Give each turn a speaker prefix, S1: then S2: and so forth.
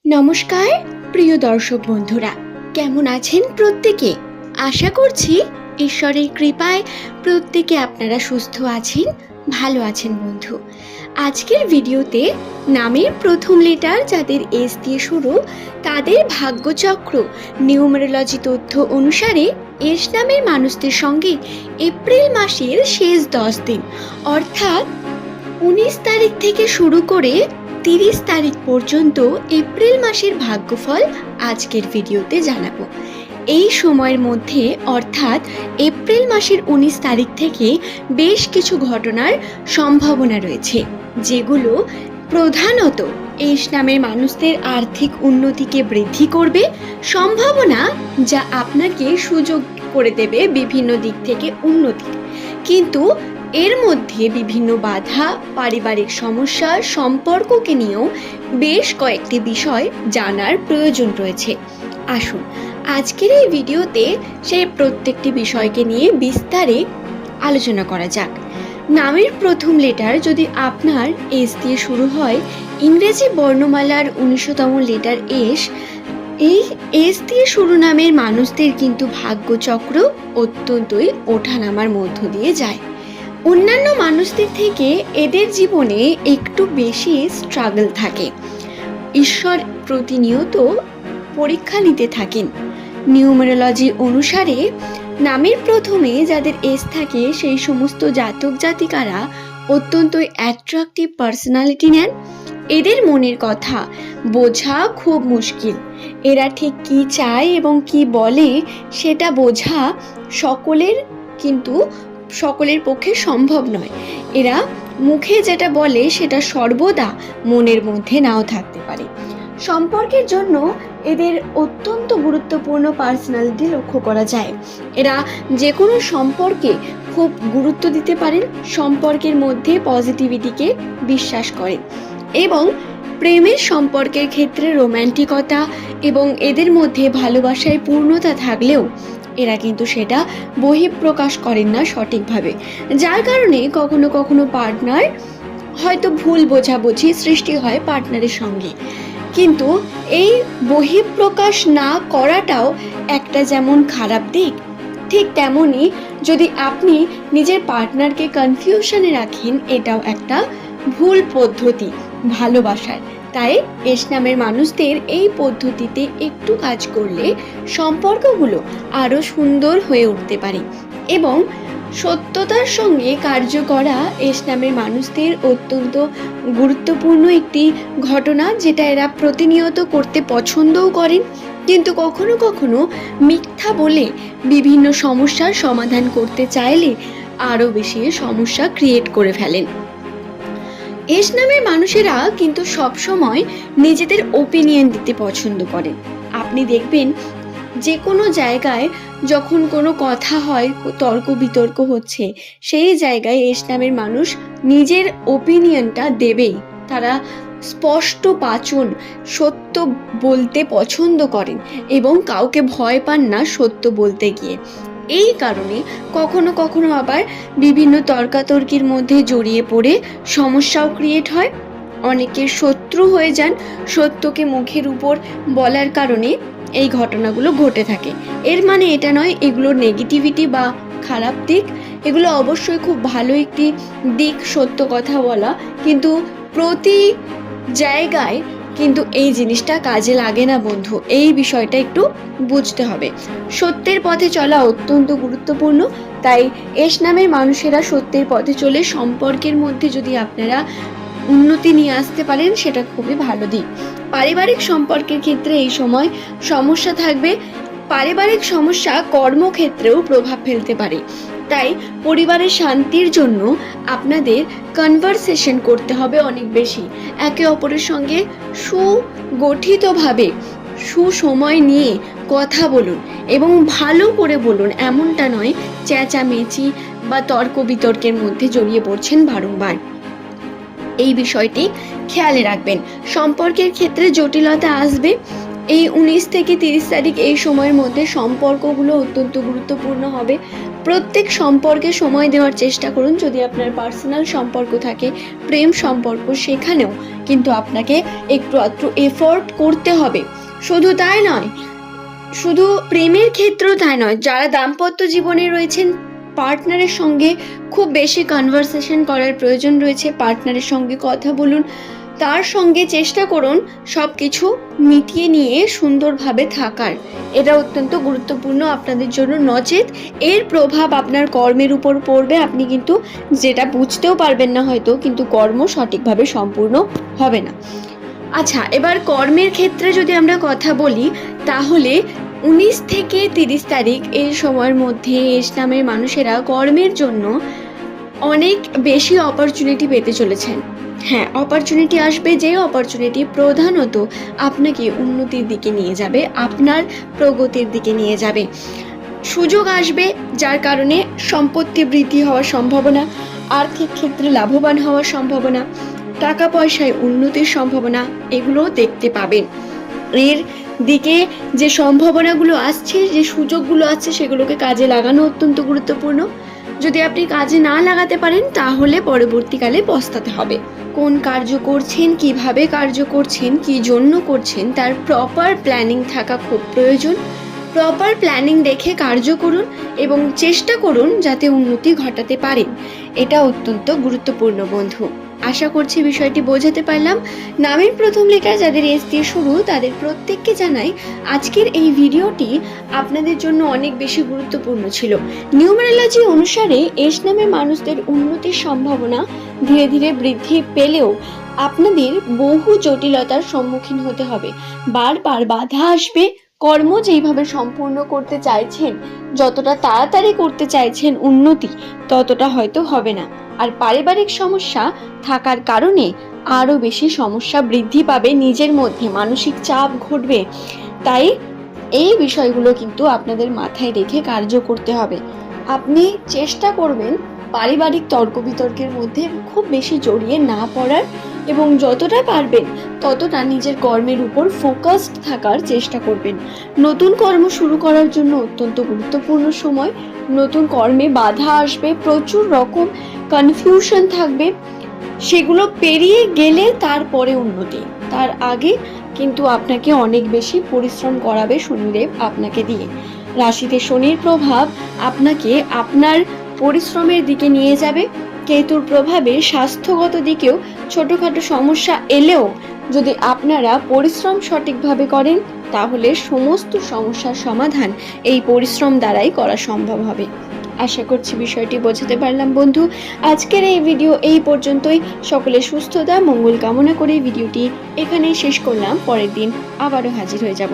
S1: নমস্কার প্রিয় দর্শক বন্ধুরা, কেমন আছেন প্রত্যেকে? আশা করছি ঈশ্বরের কৃপায় প্রত্যেকে আপনারা সুস্থ আছেন, ভালো আছেন। বন্ধু, আজকের ভিডিওতে নামের প্রথম লেটার যাদের এস দিয়ে শুরু তাদের ভাগ্যচক্র নিউমেরোলজি তথ্য অনুসারে এস নামের মানুষদের সঙ্গে এপ্রিল মাসের শেষ 10 দিন অর্থাৎ 19 তারিখ থেকে শুরু করে 30 তারিখ পর্যন্ত এপ্রিল মাসের ভাগ্যফল আজকের ভিডিওতে জানাবো। এই সময়ের মধ্যে অর্থাৎ এপ্রিল মাসের 19 তারিখ থেকে বেশ কিছু ঘটনার সম্ভাবনা রয়েছে, যেগুলো প্রধানত এস নামের মানুষদের আর্থিক উন্নতিকে বৃদ্ধি করবে, সম্ভাবনা যা আপনাকে সুযোগ করে দেবে বিভিন্ন দিক থেকে উন্নতি। কিন্তু এর মধ্যে বিভিন্ন বাধা, পারিবারিক সমস্যা, সম্পর্ককে নিয়েও বেশ কয়েকটি বিষয় জানার প্রয়োজন রয়েছে। আসুন আজকের এই ভিডিওতে সেই প্রত্যেকটি বিষয়কে নিয়ে বিস্তারে আলোচনা করা যাক। নামের প্রথম লেটার যদি আপনার এস দিয়ে শুরু হয়, ইংরেজি বর্ণমালার 19তম লেটার এস, এই এস দিয়ে শুরু নামের মানুষদের কিন্তু ভাগ্যচক্র অত্যন্তই ওঠানামার মধ্য দিয়ে যায়। অন্যান্য মানুষদের থেকে এদের জীবনে একটু বেশি স্ট্রাগল থাকে। ঈশ্বর প্রতিনিয়ত পরীক্ষা নিতে থাকেন। নিউমেরোলজি অনুসারে নামের প্রথমে যাদের এস থাকে সেই সমস্ত জাতক জাতিকারা অত্যন্ত অ্যাট্রাকটিভ পার্সোনালিটি নেন। এদের মনের কথা বোঝা খুব মুশকিল। এরা ঠিক কি চায় এবং কি বলে সেটা বোঝা সকলের পক্ষে সম্ভব নয়। এরা মুখে যেটা বলে সেটা সর্বদা মনের মধ্যে নাও থাকতে পারে। সম্পর্কের জন্য এদের অত্যন্ত গুরুত্বপূর্ণ পার্সোনালিটি লক্ষ্য করা যায়। এরা যে কোনো সম্পর্কে খুব গুরুত্ব দিতে পারেন, সম্পর্কের মধ্যে পজিটিভিটিকে বিশ্বাস করেন এবং প্রেমের সম্পর্কের ক্ষেত্রে রোম্যান্টিকতা এবং এদের মধ্যে ভালোবাসায় পূর্ণতা থাকলেও এরা কিন্তু সেটা বহিঃপ্রকাশ করেন না সঠিকভাবে, যার কারণে কখনো কখনো পার্টনার হয়তো ভুল বোঝাবুঝি সৃষ্টি হয় পার্টনারের সঙ্গে। কিন্তু এই বহিঃপ্রকাশ না করাটাও একটা যেমন খারাপ দিক, ঠিক তেমনই যদি আপনি নিজের পার্টনারকে কনফিউশনে রাখেন, এটাও একটা ভুল পদ্ধতি ভালোবাসার। তাই এস নামের মানুষদের এই পদ্ধতিতে একটু কাজ করলে সম্পর্কগুলো আরও সুন্দর হয়ে উঠতে পারে এবং সত্যতার সঙ্গে কার্য করা এস নামের মানুষদের অত্যন্ত গুরুত্বপূর্ণ একটি ঘটনা, যেটা এরা প্রতিনিয়ত করতে পছন্দও করেন, কিন্তু কখনো কখনো মিথ্যা বলে বিভিন্ন সমস্যার সমাধান করতে চাইলে আরও বেশি সমস্যা ক্রিয়েট করে ফেলেন। এস নামের মানুষেরা কিন্তু সবসময় নিজেদের ওপিনিয়ন দিতে পছন্দ করেন। আপনি দেখবেন যে কোনো জায়গায় যখন কোনো কথা হয়, তর্ক বিতর্ক হচ্ছে, সেই জায়গায় এস নামের মানুষ নিজের ওপিনিয়নটা দেবেই। তারা স্পষ্ট বাচন, সত্য বলতে পছন্দ করেন এবং কাউকে ভয় পান না সত্য বলতে গিয়ে। এই কারণে কখনো কখনো আবার বিভিন্ন তর্কাতর্কির মধ্যে জড়িয়ে পড়ে সমস্যাও ক্রিয়েট হয়। অনেকের শত্রু হয়ে যান সত্যকে মুখের উপর বলার কারণে। এই ঘটনাগুলো ঘটে থাকে। এর মানে এটা নয় এগুলো নেগেটিভিটি বা খারাপ দিক, এগুলো অবশ্যই খুব ভালো একটি দিক সত্য কথা বলা, কিন্তু প্রতি জায়গায় কিন্তু এই জিনিসটা কাজে লাগে না বন্ধু। এই বিষয়টা একটু বুঝতে হবে। সত্যের পথে চলা অত্যন্ত গুরুত্বপূর্ণ। তাই এস নামের মানুষেরা সত্যের পথে চলে সম্পর্কের মধ্যে যদি আপনারা উন্নতি নিয়ে আসতে পারেন, সেটা খুবই ভালো দিক। পারিবারিক সম্পর্কের ক্ষেত্রে এই সময় সমস্যা থাকবে। পারিবারিক সমস্যা কর্মক্ষেত্রেও প্রভাব ফেলতে পারে। তাই পরিবারের শান্তির জন্য আপনাদের কনভারসেশন করতে হবে অনেক বেশি। একে অপরের সঙ্গে সুগঠিতভাবে সুসময় নিয়ে কথা বলুন এবং ভালো করে বলুন। এমনটা নয় চেঁচামেচি বা তর্ক বিতর্কের মধ্যে জড়িয়ে পড়ছেন বারংবার। এই বিষয়টি খেয়ালে রাখবেন। সম্পর্কের ক্ষেত্রে জটিলতা আসবে। এই 19 থেকে 30 তারিখ এই সময়ের মধ্যে সম্পর্কগুলো অত্যন্ত গুরুত্বপূর্ণ হবে। প্রত্যেক সম্পর্কে সময় দেওয়ার চেষ্টা করুন। যদি আপনার পার্সোনাল সম্পর্ক থাকে, প্রেম সম্পর্ক, সেখানেও কিন্তু আপনাকে একটু আধটু এফোর্ট করতে হবে। শুধু তাই নয়, শুধু প্রেমের ক্ষেত্রেও তাই নয়, যারা দাম্পত্য জীবনে রয়েছেন পার্টনারের সঙ্গে খুব বেশি কনভারসেশন করার প্রয়োজন রয়েছে। পার্টনারের সঙ্গে কথা বলুন, তার সঙ্গে চেষ্টা করুন সব কিছু মিটিয়ে নিয়ে সুন্দরভাবে থাকার। এটা অত্যন্ত গুরুত্বপূর্ণ আপনাদের জন্য, নচেত এর প্রভাব আপনার কর্মের উপর পড়বে। আপনি কিন্তু যেটা বুঝতেও পারবেন না হয়তো, কিন্তু কর্ম সঠিকভাবে সম্পূর্ণ হবে না। আচ্ছা, এবার কর্মের ক্ষেত্রে যদি আমরা কথা বলি, তাহলে 19 থেকে 30 তারিখ এই সময়ের মধ্যে এস নামের মানুষেরা কর্মের জন্য অনেক বেশি অপরচুনিটি পেতে চলেছেন। হ্যাঁ, অপরচুনিটি আসবে, যে অপরচুনিটি প্রধানত আপনাকে উন্নতির দিকে নিয়ে যাবে, আপনার প্রগতির দিকে নিয়ে যাবে। সুযোগ আসবে যার কারণে সম্পত্তি বৃদ্ধি হওয়ার সম্ভাবনা, আর্থিক ক্ষেত্রে লাভবান হওয়ার সম্ভাবনা, টাকা পয়সায় উন্নতির সম্ভাবনা, এগুলো দেখতে পাবেন। এর দিকে যে সম্ভাবনাগুলো আসছে, যে সুযোগগুলো আসছে, সেগুলোকে কাজে লাগানো অত্যন্ত গুরুত্বপূর্ণ। যদি আপনি কাজে না লাগাতে পারেন তাহলে পরবর্তীকালে পস্তাতে হবে। কোন কার্য করছেন, কিভাবে কার্য করছেন, কি জন্য করছেন, তার প্রপার প্ল্যানিং থাকা খুব প্রয়োজন। প্রপার প্ল্যানিং দেখে কার্য করুন এবং চেষ্টা করুন যাতে উন্নতি ঘটাতে পারেন। এটা অত্যন্ত গুরুত্বপূর্ণ বন্ধু। আশা করছি বিষয়টি বোঝাতে পারলাম। নামের প্রথম লেখা যাদের এস দিয়ে শুরু, তাদের প্রত্যেককে জানাই আজকের এই ভিডিওটি আপনাদের জন্য অনেক বেশি গুরুত্বপূর্ণ ছিল। নিউমারোলজি অনুসারে এস নামের মানুষদের উন্নতির সম্ভাবনা ধীরে ধীরে বৃদ্ধি পেলেও আপনাদের বহু জটিলতার সম্মুখীন হতে হবে। বারবার বাধা আসবে। কর্ম যেইভাবে সম্পূর্ণ করতে চাইছেন, যতটা তাড়াতাড়ি করতে চাইছেন উন্নতি, ততটা হয়তো হবে না। আর পারিবারিক সমস্যা থাকার কারণে আরো বেশি সমস্যা বৃদ্ধি পাবে, নিজের মধ্যে মানসিক চাপ ঘটবে। তাই এই বিষয়গুলো কিন্তু আপনাদের মাথায় রেখে কার্য করতে হবে। আপনি চেষ্টা করবেন পারিবারিক তর্ক বিতর্কের মধ্যে খুব বেশি জড়িয়ে না পড়ার, এবং যতটা পারবেন ততটা নিজের কর্মের উপর ফোকাসড থাকার চেষ্টা করবেন। নতুন কর্ম শুরু করার জন্য অত্যন্ত গুরুত্বপূর্ণ সময়। নতুন কর্মে বাধা আসবে, প্রচুর রকম কনফিউশন থাকবে, সেগুলো পেরিয়ে গেলে তারপরে উন্নতি। তার আগে কিন্তু আপনাকে অনেক বেশি পরিশ্রম করাবে শনিদেব আপনাকে দিয়ে। রাশিতে শনির প্রভাব আপনাকে আপনার পরিশ্রমের দিকে নিয়ে যাবে। কেতুর প্রভাবে স্বাস্থ্যগত দিকেও ছোটখাটো সমস্যা এলেও যদি আপনারা পরিশ্রম সঠিকভাবে করেন, তাহলে সমস্ত সমস্যার সমাধান এই পরিশ্রম দ্বারাই করা সম্ভব হবে। আশা করছি বিষয়টি বোঝাতে পারলাম বন্ধু। আজকের এই ভিডিও এই পর্যন্তই। সকলে সুস্থতা মঙ্গল কামনা করে ভিডিওটি এখানেই শেষ করলাম। পরের দিন আবারও হাজির হয়ে যাব।